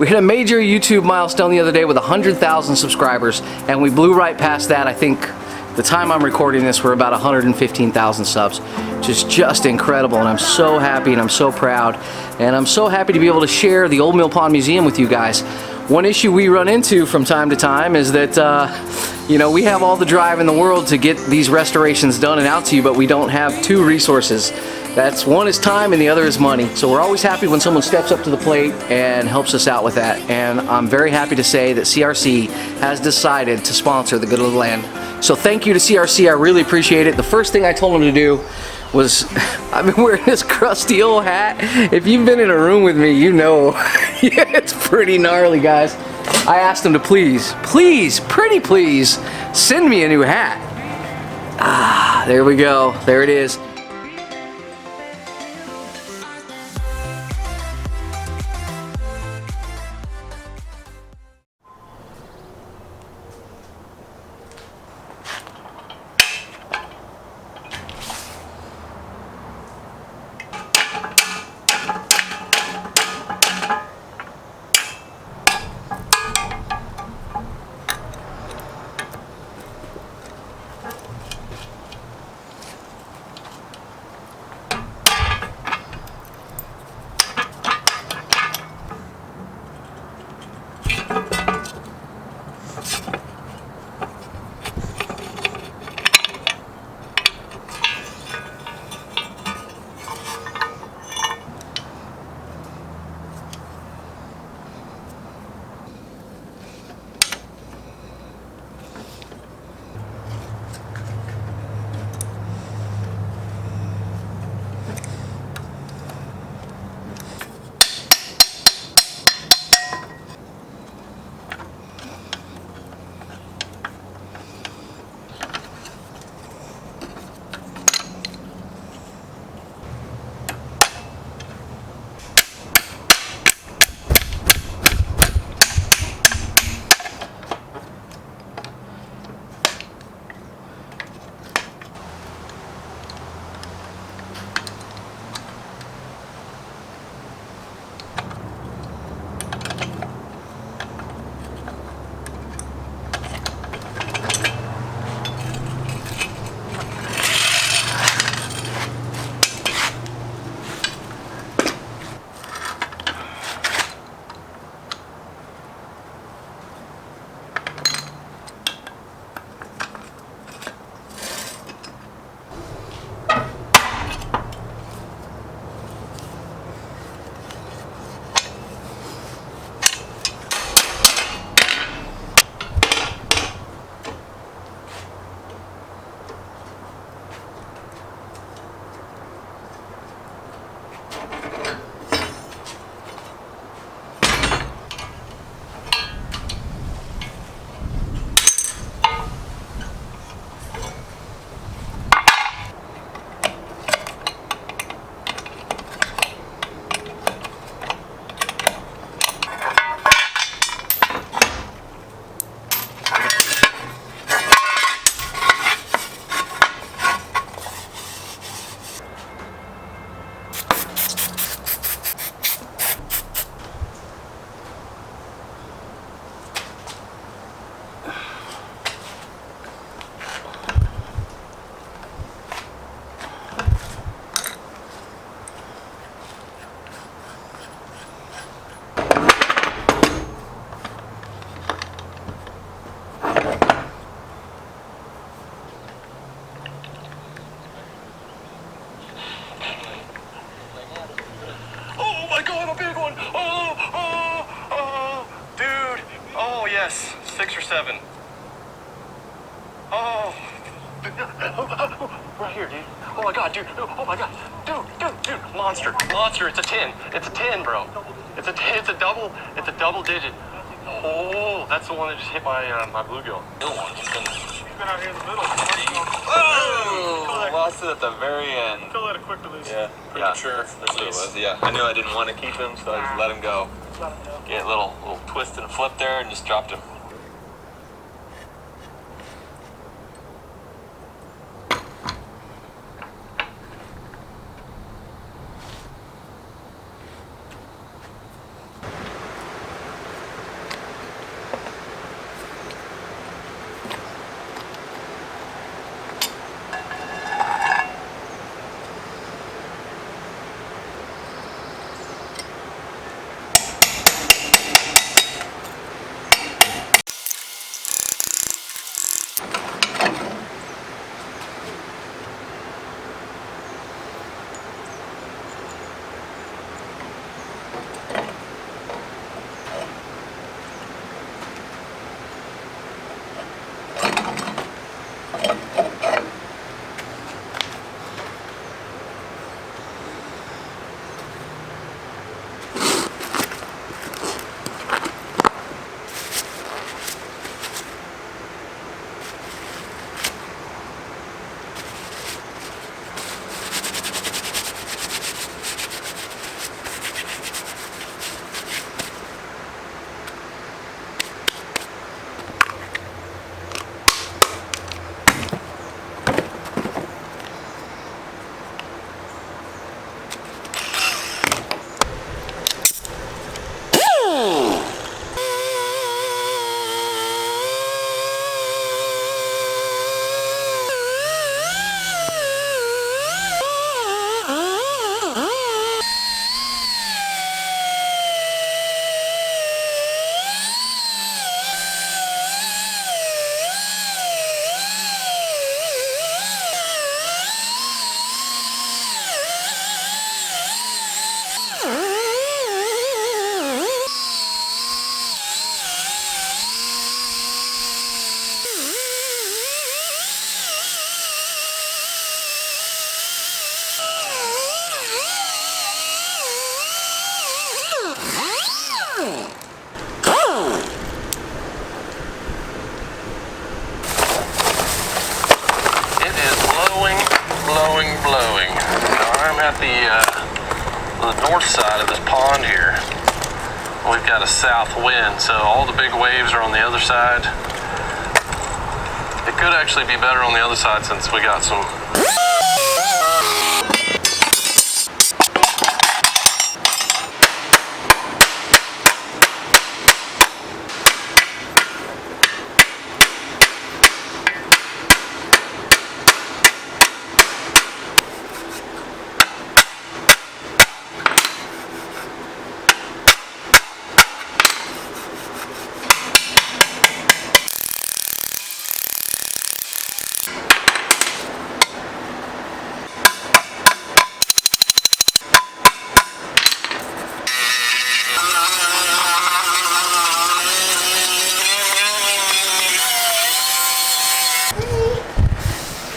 We hit a major YouTube milestone the other day with 100,000 subscribers, and we blew right past that. I think the time I'm recording this, we're about 115,000 subs, which is just incredible, and I'm so happy and I'm so proud, and I'm so happy to be able to share the Old Mill Pond Museum with you guys. One issue we run into from time to time is that, you know, we have all the drive in the world to get these restorations done and out to you, but we don't have two resources. That's one is time and the other is money. So we're always happy when someone steps up to the plate and helps us out with that. And I'm very happy to say that CRC has decided to sponsor the Good of the Land. So thank you to CRC, I really appreciate it. The first thing I told them to do was, I've been wearing this crusty old hat. If you've been in a room with me, you know, yeah, it's pretty gnarly, guys. I asked them to please, pretty please, send me a new hat. Ah, there we go, there it is. Yes, 6 or 7. Oh, right here, dude. Oh my god, dude. Oh my god, dude. Monster. It's a 10. It's a 10, bro. It's a double digit. Oh, that's the one that just hit my my bluegill. He's been out here in the middle. Oh, lost it at the very end. Still had a quick release. Yeah, pretty sure. That's what it was. Yeah, I knew I didn't want to keep him, so I just let him go. Get a little twist and flip there, and just dropped him. at the north side of this pond here. We've got a south wind, so all the big waves are on the other side. It could actually be better on the other side since we got some.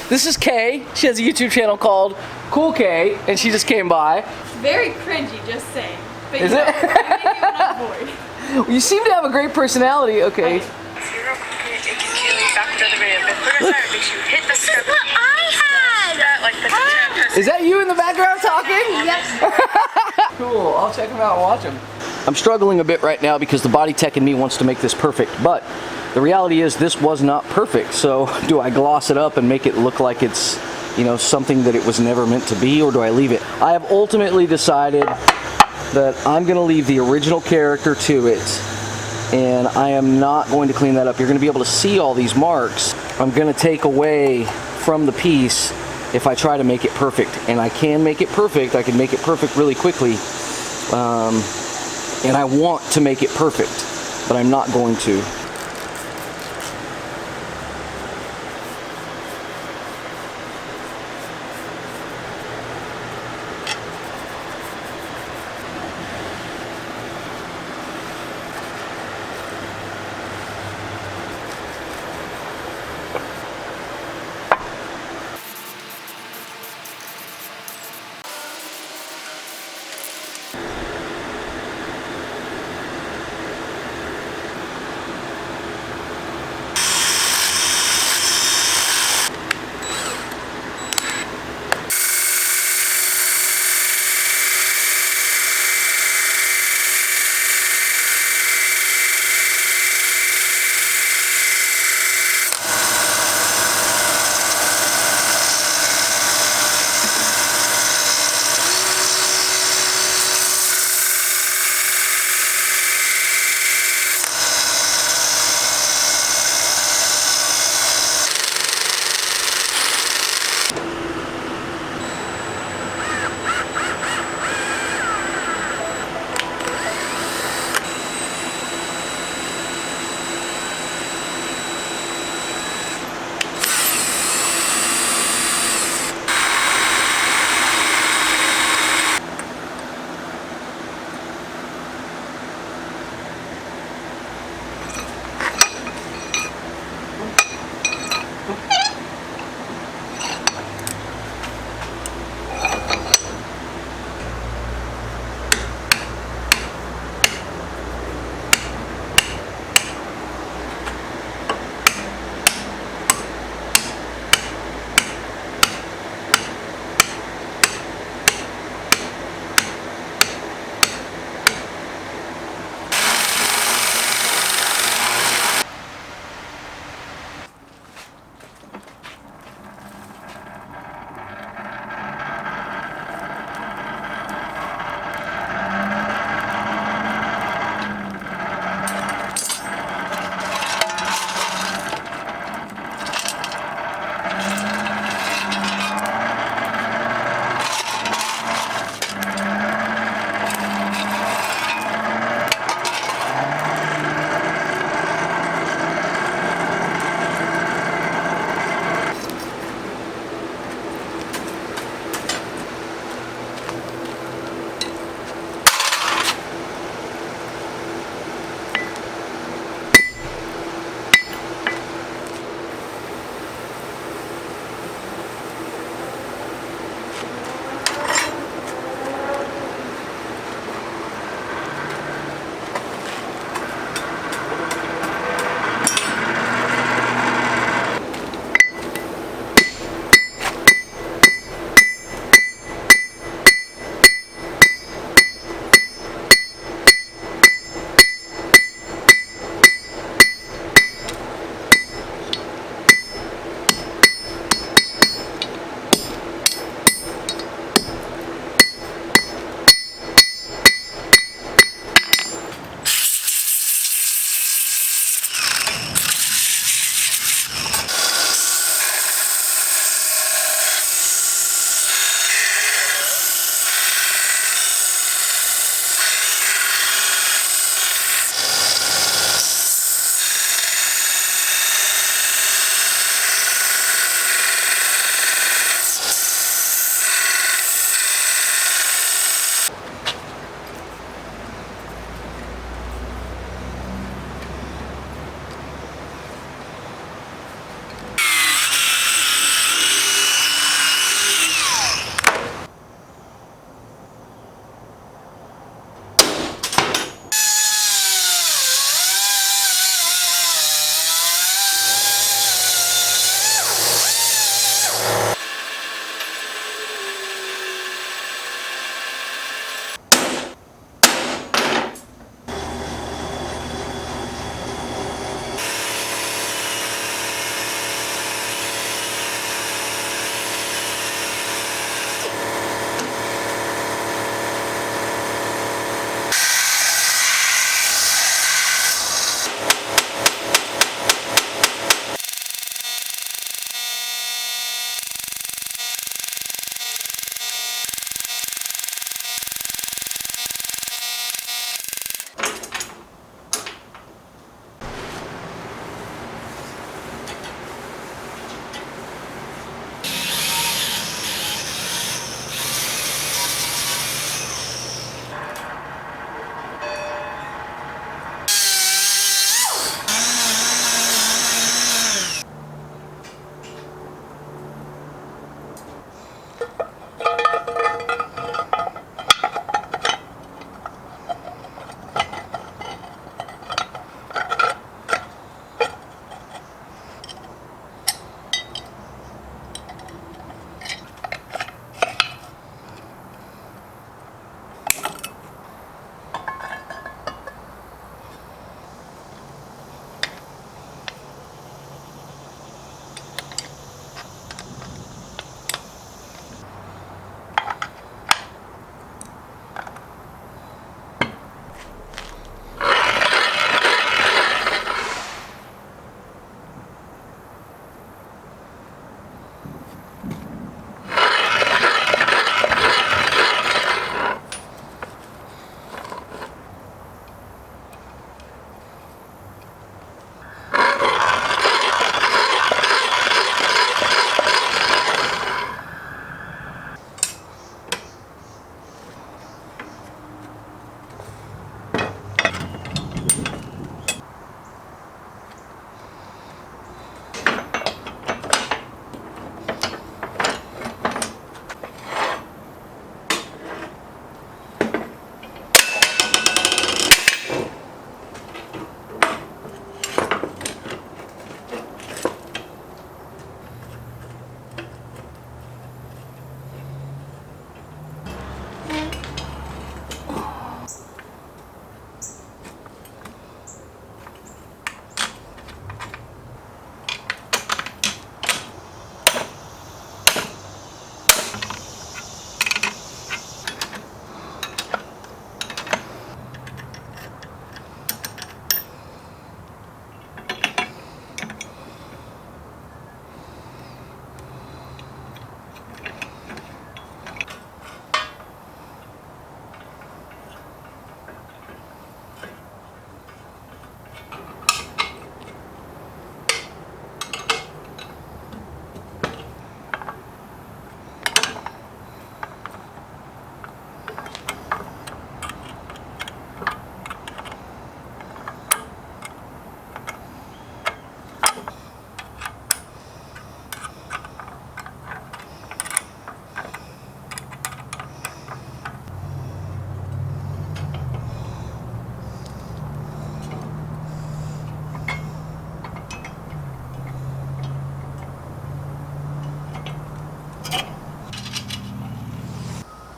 This is Kay. She has a YouTube channel called Cool Kay, and she just came by. Very cringy, just saying. But Is you know, it? I make it when I'm bored. You seem to have a great personality. Okay. This is what I had! Is that you in the background talking? Yes. Cool. I'll check them out and watch them. I'm struggling a bit right now because the body tech in me wants to make this perfect, but the reality is this was not perfect. So do I gloss it up and make it look like it's, you know, something that it was never meant to be, or do I leave it? I have ultimately decided that I'm going to leave the original character to it, and I am not going to clean that up. You're going to be able to see all these marks. I'm going to take away from the piece if I try to make it perfect, and I can make it perfect. I can make it perfect really quickly, and I want to make it perfect, but I'm not going to.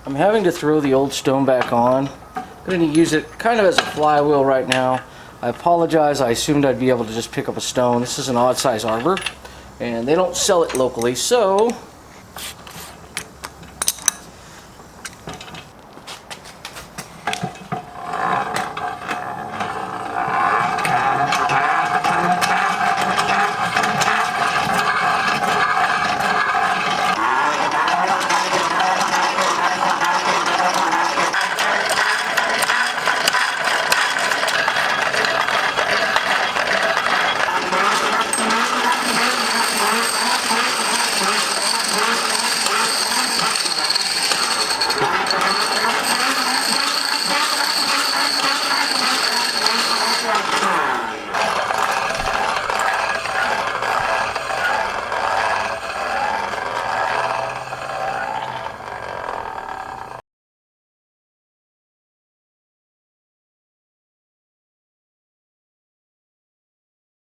I'm having to throw the old stone back on. I'm going to use it kind of as a flywheel right now. I apologize, I assumed I'd be able to just pick up a stone. This is an odd size arbor, and they don't sell it locally, so